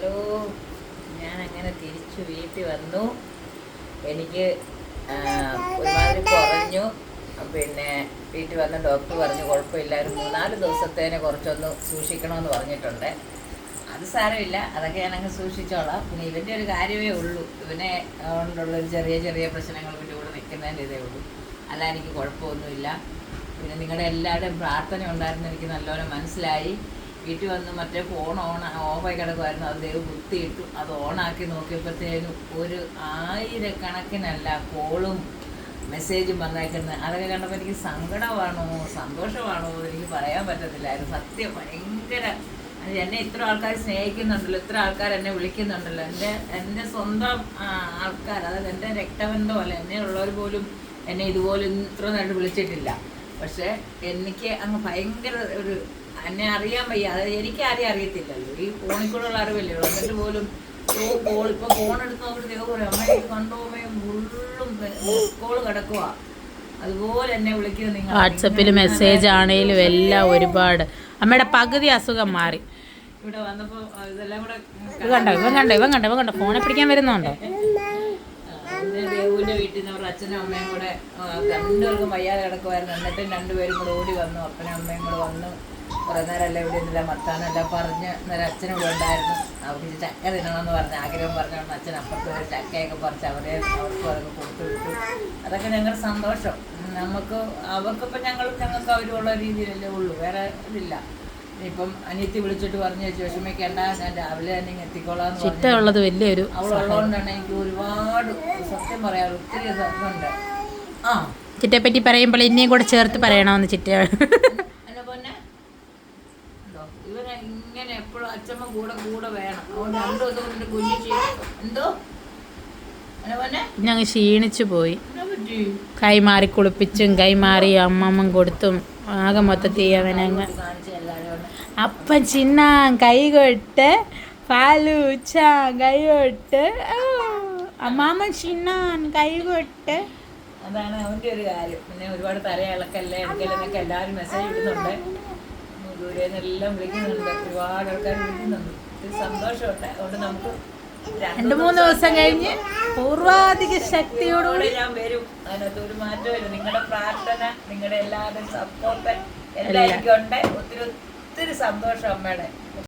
Hello, ഞാൻ അങ്ങനെ തിരിച്ചു വീട്ടിൽ വന്നു. എനിക്ക് ഒരുമാതിരി കുറഞ്ഞു. പിന്നെ വീട്ടിൽ വന്ന് ഡോക്ടർ പറഞ്ഞു കുഴപ്പമില്ല, ഒരു 3-4 ദിവസത്തേനെ കുറച്ചൊന്ന് സൂക്ഷിക്കണമെന്ന് പറഞ്ഞിട്ടുണ്ട്. അത് സാരമില്ല, അതൊക്കെ ഞാനങ്ങ് സൂക്ഷിച്ചോളാം. പിന്നെ ഇവൻ്റെ ഒരു കാര്യമേ ഉള്ളൂ, ഇവനെ കൊണ്ടുള്ളൊരു ചെറിയ ചെറിയ പ്രശ്നങ്ങൾ ഇവൻ്റെ കൂടെ നിൽക്കുന്നതിൻ്റെ ഇതേ ഉള്ളൂ. അല്ല, എനിക്ക് കുഴപ്പമൊന്നുമില്ല. പിന്നെ നിങ്ങളുടെ എല്ലാവരുടെയും പ്രാർത്ഥന ഉണ്ടായിരുന്നു, എനിക്ക് നല്ലപോലെ മനസ്സിലായി. വീട്ടിൽ വന്ന് മറ്റേ ഫോൺ ഓഫായി കിടക്കുമായിരുന്നു, അത് ദൈവം കുത്തിയിട്ടു. അത് ഓണാക്കി നോക്കിയപ്പോഴത്തേനും ഒരു 1000കണക്കിനല്ല കോളും മെസ്സേജും വന്നേക്കുന്നത്. അതൊക്കെ കണ്ടപ്പോൾ എനിക്ക് സങ്കടമാണോ സന്തോഷമാണോ എനിക്ക് പറയാൻ പറ്റത്തില്ലായിരുന്നു. സത്യം ഭയങ്കര. എന്നെ ഇത്ര ആൾക്കാർ സ്നേഹിക്കുന്നുണ്ടല്ലോ, ഇത്ര ആൾക്കാർ എന്നെ വിളിക്കുന്നുണ്ടല്ലോ. എൻ്റെ സ്വന്തം ആൾക്കാർ, അതായത് എൻ്റെ രക്തബന്ധം അല്ല, എന്നെ ഉള്ളവർ പോലും എന്നെ ഇതുപോലെ ഇത്ര നേരം വിളിച്ചിട്ടില്ല. പക്ഷേ എനിക്ക് അങ്ങ് ഭയങ്കര ഒരു എന്നെ അറിയാൻ വയ്യ. അതായത് എനിക്ക് ആരെയും അറിയത്തില്ലല്ലോ, ഈ ഫോണിൽ അറിവില്ലല്ലോ. എന്നിട്ട് പോലും ഇപ്പോൾ ഫോൺ എടുത്ത് നോക്കിയിട്ട് ദൈവം പറയും, അമ്മയെ കണ്ടോമേ ഫുള്ളും കോള് കിടക്കുക. അതുപോലെ എന്നെ വിളിക്കുന്നത് നിങ്ങൾ വാട്സപ്പിൽ മെസ്സേജ് ആണെങ്കിലും എല്ലാം ഒരുപാട്. അമ്മയുടെ പകുതി അസുഖം മാറി. ഇവിടെ വന്നപ്പോൾ ഇതെല്ലാം കൂടെ ഇവൻ കണ്ടോ ഫോണെ പിടിക്കാൻ വരുന്നുണ്ടോ? ദേവുവിൻ്റെ വീട്ടിൽ നിന്ന് അവർ അച്ഛനും അമ്മയും കൂടെ രണ്ടുപേർക്കും വയ്യാതെ കിടക്കുമായിരുന്നു. എന്നിട്ടും രണ്ടുപേരും കൂടെ ഓടി വന്നു, അപ്പനും അമ്മയും കൂടെ വന്നു. കുറേ നേരമല്ല ഇവിടെ നിന്നില്ല, മത്താനെല്ലാം പറഞ്ഞ് നേരം അച്ഛനും ഇവിടെ ഉണ്ടായിരുന്നു. അവർക്ക് ചക്ക തിന്നണമെന്ന് പറഞ്ഞ് ആഗ്രഹം പറഞ്ഞുകൊണ്ട് അച്ഛൻ അപ്പുറത്ത് ഒരു ചക്കയൊക്കെ പറിച്ച് അവർക്കും അതൊക്കെ കൊടുത്തു വിട്ടു. അതൊക്കെ ഞങ്ങളുടെ സന്തോഷം. അവർക്കിപ്പോൾ ഞങ്ങൾക്ക് അവരുള്ള രീതിയിലല്ലേ ഉള്ളൂ, വേറെ ഇതില്ല. ഇപ്പം അനിയത്തി വിളിച്ചിട്ട് പറഞ്ഞു വിഷമിക്കേണ്ട, ഞാൻ രാവിലെ തന്നെ എത്തിക്കോളാന്ന് ചിട്ടയുള്ളത് വലിയൊരു അവളുള്ളതുകൊണ്ടാണ് എനിക്ക് ഒരുപാട് സത്യം പറയാറ് ഒത്തിരി ഇതുണ്ട്. ചിറ്റയെ പറ്റി പറയുമ്പോൾ ഇനിയും കൂടെ ചേർത്ത് പറയണമെന്ന് ചിറ്റ. എന്നെ പൊന്നെ ഇവനെ ഇങ്ങനെ എപ്പോഴും അച്ഛമ്മ കൂടെ വേണം. അതുകൊണ്ട് 2 ദിവസം കൊണ്ട് കുഞ്ഞു എന്തോ എന്നെ പൊന്നെ ഞങ്ങൾ ക്ഷീണിച്ചു പോയി. കൈമാറി കുളിപ്പിച്ചും കൈമാറി അമ്മമ്മ കൊടുത്തും ആകെ മൊത്തത്തിൽ അവനങ്ങ് അപ്പൻ ചിന്നാൻ കൈകൊട്ട് പാലൂച്ച കൈകൊട്ട് അമ്മാമ്മ ചിന്നാൻ കൈകൊട്ട്. അതാണ് അവൻ്റെ ഒരു കാര്യം. പിന്നെ ഒരുപാട് തലയിളക്കല്ലേ എടുക്കലെന്നൊക്കെ എല്ലാവരും മെസ്സേജ് ഇടുന്നുണ്ട്, ദൂരെന്നെല്ലാം വിളിക്കുന്നുണ്ട്, ഒരുപാട് ആൾക്കാർ വിളിക്കുന്നുണ്ട്. ഒരു സന്തോഷമുണ്ട്. അതുകൊണ്ട് നമുക്ക് 2-3 ദിവസം കഴിഞ്ഞ് പൂർവാധിക ശക്തിയോടുകൂടി ഞാൻ വരും. അതിനകത്ത് ഒരു മാറ്റമില്ല. നിങ്ങളുടെ പ്രാർത്ഥന, നിങ്ങളുടെ എല്ലാവരുടെയും സപ്പോർട്ട് എല്ലാം എനിക്കുണ്ട്. ഒത്തിരി സന്തോഷം അമ്മയുടെ.